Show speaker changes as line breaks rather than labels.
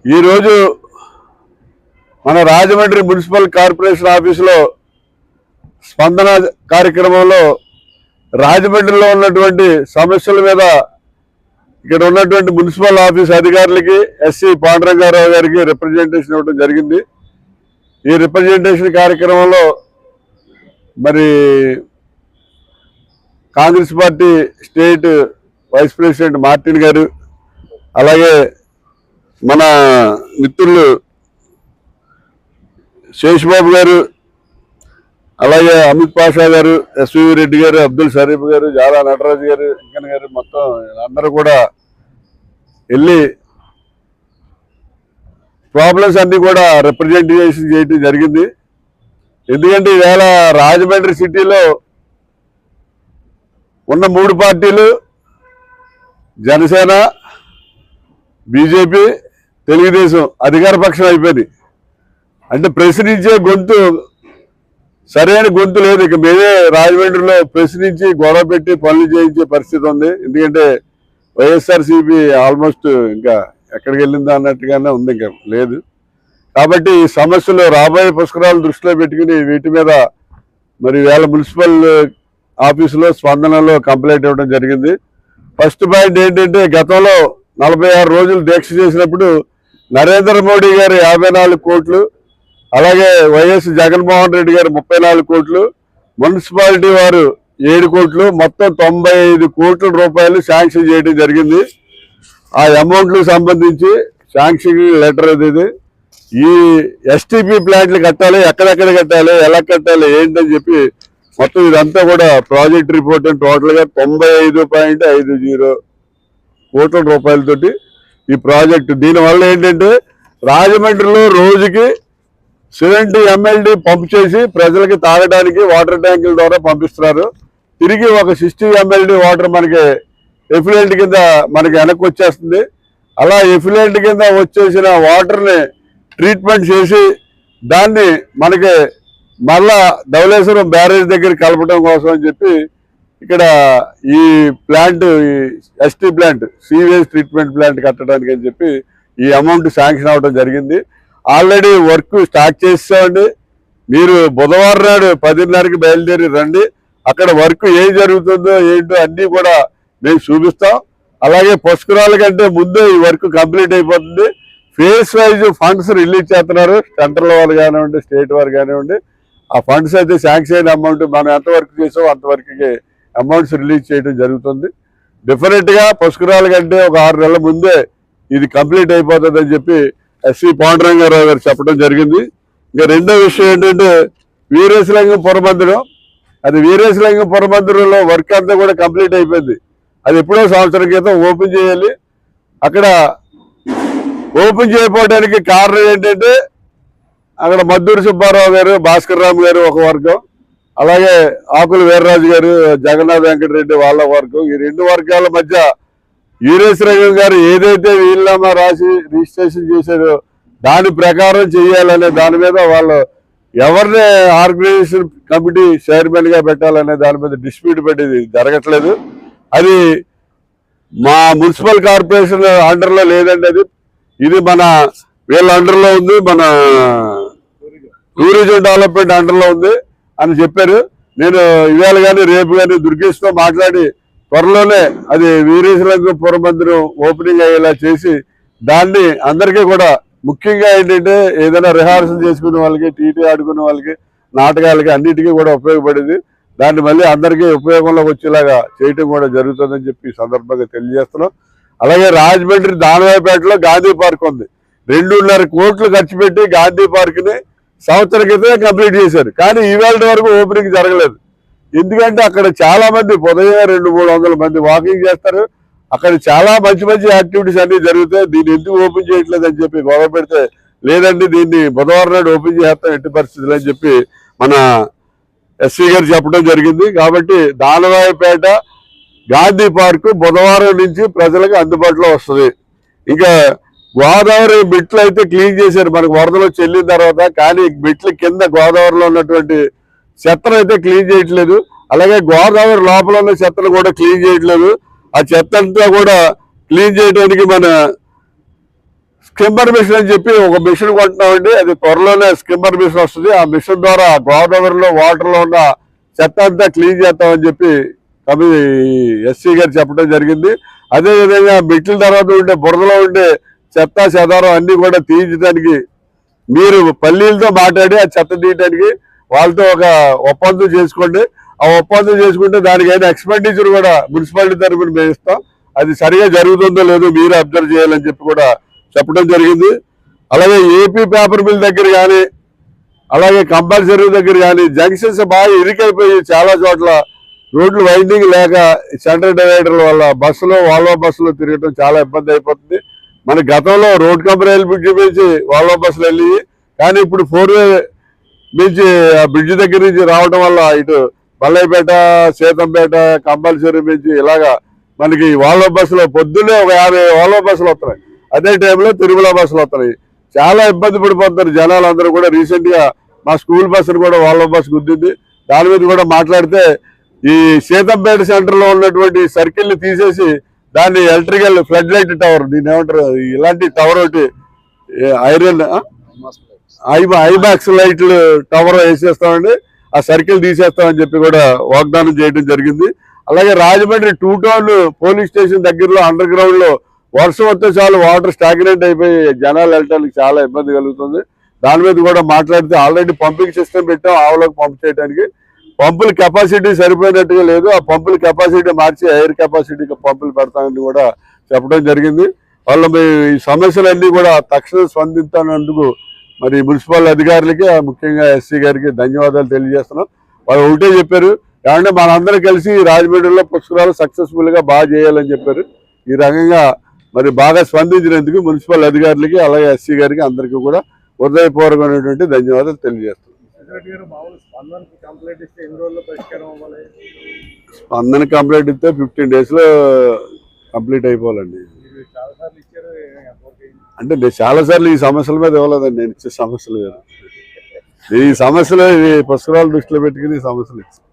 ఈరోజు మన Rajahmundry municipal corporation ఆఫీసులో స్పందన కార్యక్రమంలో రాజమండ్రిలో ఉన్నటువంటి సమస్యల మీద ఇక్కడ ఉన్నటువంటి మున్సిపల్ ఆఫీస్ అధికారులకి ఎస్సీ పాండురంగారావు గారికి రిప్రజెంటేషన్ ఇవ్వడం జరిగింది. ఈ రిప్రజెంటేషన్ కార్యక్రమంలో మరి Congress party state vice president Martin గారు, అలాగే మన మిత్రులు శేషబాబు గారు, అలాగే అమిత్ పాషా గారు, ఎస్వి రెడ్డి గారు, అబ్దుల్ షరీఫ్ గారు, జాలా నటరాజు గారు, ఇంకన్ గారు, మొత్తం అందరూ కూడా వెళ్ళి ప్రాబ్లమ్స్ అన్ని కూడా రిప్రజెంటేషన్ చేయడం జరిగింది. ఎందుకంటే ఈవేళ రాజమండ్రి సిటీలో ఉన్న 3 పార్టీలు జనసేన, బీజేపీ, తెలుగుదేశం అధికార పక్షం అయిపోయింది. అంటే ప్రశ్నించే గొంతు, సరైన గొంతు లేదు. ఇక మేమే రాజమండ్రిలో ప్రశ్నించి గొడవ పెట్టి పనులు చేయించే పరిస్థితి ఉంది. ఎందుకంటే వైఎస్ఆర్సీపీ ఆల్మోస్ట్ ఇంకా ఎక్కడికి వెళ్ళిందా అన్నట్టుగానే ఉంది, ఇంకా లేదు. కాబట్టి ఈ సమస్యలు రాబోయే పుష్కరాలు దృష్టిలో పెట్టుకుని వీటి మీద మరి వేళ మున్సిపల్ ఆఫీసులో స్పందనలో కంప్లైంట్ ఇవ్వడం జరిగింది. ఫస్ట్ పాయింట్ ఏంటంటే, గతంలో 46 రోజులు దీక్ష చేసినప్పుడు నరేంద్ర మోడీ గారు 54 కోట్లు, అలాగే వైఎస్ జగన్మోహన్ రెడ్డి గారు 34 కోట్లు, మున్సిపాలిటీ వారు 7 కోట్లు, మొత్తం 95 కోట్ల రూపాయలు శాంక్షన్ చేయడం జరిగింది. ఆ అమౌంట్లకు సంబంధించి శాంక్షన్ లెటర్ ఇది. ఈ ఎస్టీపీ ప్లాంట్లు కట్టాలి, ఎక్కడెక్కడ కట్టాలి, ఎలా కట్టాలి ఏంటని చెప్పి మొత్తం ఇదంతా కూడా ప్రాజెక్ట్ రిపోర్ట్ టోటల్గా 95.50 కోట్ల రూపాయలతోటి ఈ ప్రాజెక్టు. దీనివల్ల ఏంటంటే రాజమండ్రిలో రోజుకి 70 MLD పంప్ చేసి ప్రజలకి తాగడానికి వాటర్ ట్యాంకుల ద్వారా పంపిస్తున్నారు. తిరిగి ఒక 60 MLD వాటర్ మనకి ఎఫ్లూయెంట్ కింద మనకి వెనక్కి వచ్చేస్తుంది. అలా ఎఫ్లూయెంట్ కింద వచ్చేసిన వాటర్ని ట్రీట్మెంట్ చేసి దాన్ని మనకి మళ్ళా ధవళేశ్వరం బ్యారేజ్ దగ్గర కలపడం కోసం అని చెప్పి ఇక్కడ ఈ plant, ST plant, sewage treatment plant కట్టడానికి అని చెప్పి ఈ అమౌంట్ శాంక్షన్ అవ్వడం జరిగింది. ఆల్రెడీ వర్క్ స్టార్ట్ చేసామండి. మీరు బుధవారం నాడు 10:30కి బయలుదేరి రండి. అక్కడ వర్క్ ఏం జరుగుతుందో ఏంటో అన్నీ కూడా మేము చూపిస్తాం. అలాగే పుష్కరాల కంటే ముందే ఈ వర్క్ కంప్లీట్ అయిపోతుంది. ఫేస్ వైజ్ ఫండ్స్ రిలీజ్ చేస్తున్నారు. సెంట్రల్ వారు కానివ్వండి, స్టేట్ వారు కానివ్వండి. ఆ ఫండ్స్ అయితే శాంక్షన్ అయిన అమౌంట్ మనం ఎంత వర్క్ చేసామో అంతవరకు అమౌంట్స్ రిలీజ్ చేయడం జరుగుతుంది. డెఫినెట్గా పుష్కరాల కంటే ఒక 6 నెలల ముందే ఇది కంప్లీట్ అయిపోతుంది అని చెప్పి ఎస్సీ పాండురంగారావు గారు చెప్పడం జరిగింది. ఇంకా రెండో విషయం ఏంటంటే, వీరేశలింగం పురమందిరం. అది వీరేశలింగం పురమందిరంలో వర్క్ అంతా కూడా కంప్లీట్ అయిపోయింది. అది ఎప్పుడో సంవత్సరం క్రితం ఓపెన్ చేయాలి. అక్కడ ఓపెన్ చేయకపోవడానికి కారణం ఏంటంటే, అక్కడ మద్దూరి సుబ్బారావు గారు, భాస్కర్ రామ్ గారు ఒక వర్గం, అలాగే ఆకుల వీర్రాజు గారు, జగన్నాథ్ వెంకటరెడ్డి వాళ్ళ వర్గం. ఈ 2 వర్గాల మధ్య వీరేశలింగం గారు ఏదైతే వీలునామా రాసి రిజిస్ట్రేషన్ చేశారో దాని ప్రకారం చేయాలనే దాని మీద వాళ్ళు ఎవరిని ఆర్గనైజేషన్ కమిటీ చైర్మన్ గా పెట్టాలనే దాని మీద డిస్ప్యూట్ పెట్టేది జరగట్లేదు. అది మా మున్సిపల్ కార్పొరేషన్ అండర్లో లేదండి. ఇది మన వీళ్ళ అండర్లో ఉంది, మన టూరిజం డెవలప్మెంట్ అండర్లో ఉంది అని చెప్పారు. నేను ఇవాళ కానీ రేపు కానీ దుర్గేష్తో మాట్లాడి త్వరలోనే అది వీరేశలింగం పురమందిరం ఓపెనింగ్ అయ్యేలా చేసి దాన్ని అందరికీ కూడా, ముఖ్యంగా ఏంటంటే ఏదైనా రిహార్సల్ చేసుకునే వాళ్ళకి, టీటీ ఆడుకునే వాళ్ళకి, నాటకాలకి అన్నిటికీ కూడా ఉపయోగపడేది. దాన్ని మళ్ళీ అందరికీ ఉపయోగంలోకి వచ్చేలాగా చేయటం కూడా జరుగుతుందని చెప్పి సందర్భంగా తెలియజేస్తున్నాం. అలాగే రాజమండ్రి దానవాయిపేటలో గాంధీ పార్క్ ఉంది. 2.5 కోట్లు ఖర్చు పెట్టి గాంధీ పార్క్ని సంవత్సరం క్రితమే కంప్లీట్ చేశారు. కానీ ఈవేళ వరకు ఓపెనింగ్ జరగలేదు. ఎందుకంటే అక్కడ చాలా మంది ఉదయం 200-300 మంది వాకింగ్ చేస్తారు. అక్కడ చాలా మంచి మంచి యాక్టివిటీస్ అన్ని జరుగుతాయి. దీన్ని ఎందుకు ఓపెన్ చేయట్లేదు అని చెప్పి గొడవ పెడితే, లేదండి దీన్ని బుధవారం నాడు ఓపెన్ చేస్తాం ఎట్టి పరిస్థితులు అని చెప్పి మన ఎస్సీ గారు చెప్పడం జరిగింది. కాబట్టి దానవాయిపేట గాంధీ పార్కు బుధవారం నుంచి ప్రజలకు అందుబాటులో వస్తుంది. ఇంకా గోదావరి మెట్లు అయితే క్లీన్ చేశారు మనకు వరదలు చెల్లిన తర్వాత. కానీ మెట్ల కింద గోదావరిలో ఉన్నటువంటి చెత్తను అయితే క్లీన్ చేయట్లేదు. అలాగే గోదావరి లోపల ఉన్న చెత్తను కూడా క్లీన్ చేయట్లేదు. ఆ చెత్త అంతా కూడా క్లీన్ చేయడానికి మన స్కిమ్మర్ మిషన్ అని చెప్పి ఒక మిషన్ కొంటున్నామండి. అది త్వరలోనే స్కిమ్మర్ మిషన్ వస్తుంది. ఆ మిషన్ ద్వారా గోదావరిలో వాటర్లో ఉన్న చెత్త అంతా క్లీన్ చేస్తామని చెప్పి ఎస్సీ గారు చెప్పడం జరిగింది. అదేవిధంగా మెట్ల తర్వాత ఉండే బురదలో ఉండే చెత్త చెదారం అన్ని కూడా తీయించడానికి మీరు పల్లీలతో మాట్లాడి ఆ చెత్త తీయడానికి వాళ్ళతో ఒక ఒప్పందం చేసుకోండి. ఆ ఒప్పందం చేసుకుంటే దానికైనా ఎక్స్పెండిచర్ కూడా మున్సిపాలిటీ తరఫున మేము ఇస్తాం. అది సరిగా జరుగుతుందో లేదో మీరు అబ్జర్వ్ చేయాలని చెప్పి కూడా చెప్పడం జరిగింది. అలాగే ఏపీ పేపర్ మిల్ దగ్గర కానీ అలాగే కంపల్సరీ దగ్గర కానీ జంక్షన్స్ బాగా ఇరుకైపోయి చాలా చోట్ల రోడ్లు వైండింగ్ లేక సెంటర్ డివైడర్ల వల్ల బస్సులో వాల్వో బస్సులో తిరగడం చాలా ఇబ్బంది అయిపోతుంది. మన గతంలో రోడ్ కంపెనీ బ్రిడ్జ్ నుంచి వాల్వో బస్సులు వెళ్ళి కానీ ఇప్పుడు 4-వే నుంచి ఆ బ్రిడ్జ్ దగ్గర నుంచి రావడం వల్ల ఇటు పల్లెపేట సీతంపేట కంపల్సరీ నుంచి ఇలాగా మనకి వాల్వో బస్సులో పొద్దున్నే ఒక 50 వాల్వో బస్సులు వస్తున్నాయి. అదే టైంలో తిరుమల బస్సులు వస్తున్నాయి. చాలా ఇబ్బంది పడిపోతున్నారు జనాలు అందరూ కూడా. రీసెంట్ గా మా స్కూల్ బస్సును కూడా వాల్వో బస్సు గుద్దింది. దాని మీద కూడా మాట్లాడితే ఈ సీతంపేట సెంటర్ లో ఉన్నటువంటి సర్కిల్ ని తీసేసి దాన్ని ఎలక్ట్రికల్ ఫ్లడ్ లైట్ టవర్ దీన్ని ఏమంటారు ఇలాంటి టవర్ ఒకటి ఐరన్ ఐమాక్స్ లైట్లు టవర్ వేసేస్తామండి. ఆ సర్కిల్ తీసేస్తామని చెప్పి కూడా వాగ్దానం చేయడం జరిగింది. అలాగే రాజమండ్రి 2 టౌన్ పోలీస్ స్టేషన్ దగ్గరలో అండర్ గ్రౌండ్ లో వర్షం వస్తే చాలు వాటర్ స్టాగ్నెంట్ అయిపోయి జనాలు వెళ్ళడానికి చాలా ఇబ్బంది కలుగుతుంది. దాని మీద కూడా మాట్లాడితే ఆల్రెడీ పంపింగ్ సిస్టమ్ పెట్టాం ఆవులకు పంప్ చేయడానికి. పంపుల కెపాసిటీ సరిపోయినట్టుగా లేదు. ఆ పంపుల కెపాసిటీ మార్చి ఎయిర్ కెపాసిటీకి పంపులు పెడతామని కూడా చెప్పడం జరిగింది. వాళ్ళ ఈ సమస్యలన్నీ కూడా తక్షణం స్పందించినందుకు మరి మున్సిపల్ అధికారులకి ముఖ్యంగా ఎస్సీ గారికి ధన్యవాదాలు తెలియజేస్తున్నాం. వాళ్ళు ఒకటే చెప్పారు ఏమంటే మనందరం కలిసి రాజమండ్రిలో పుష్కరాలు సక్సెస్ఫుల్ గా బాగా చేయాలని చెప్పారు. ఈ రకంగా మరి బాగా స్పందించినందుకు మున్సిపల్ అధికారులకి అలాగే ఎస్సీ గారికి అందరికీ కూడా హృదయపూర్వకమైనటువంటి ధన్యవాదాలు తెలియజేస్తున్నాం. స్పందన కంప్లైంట్ ఇస్తే 15 days లో కంప్లీట్ అయిపోవాలండి. అంటే నేను చాలా సార్లు ఈ సమస్యల మీద ఇవ్వలేదండి. నేను ఇచ్చే సమస్యలు వేరు. ఈ సమస్యలు పుష్కరాలు దృష్టిలో పెట్టుకుని ఈ సమస్యలు ఇచ్చాను.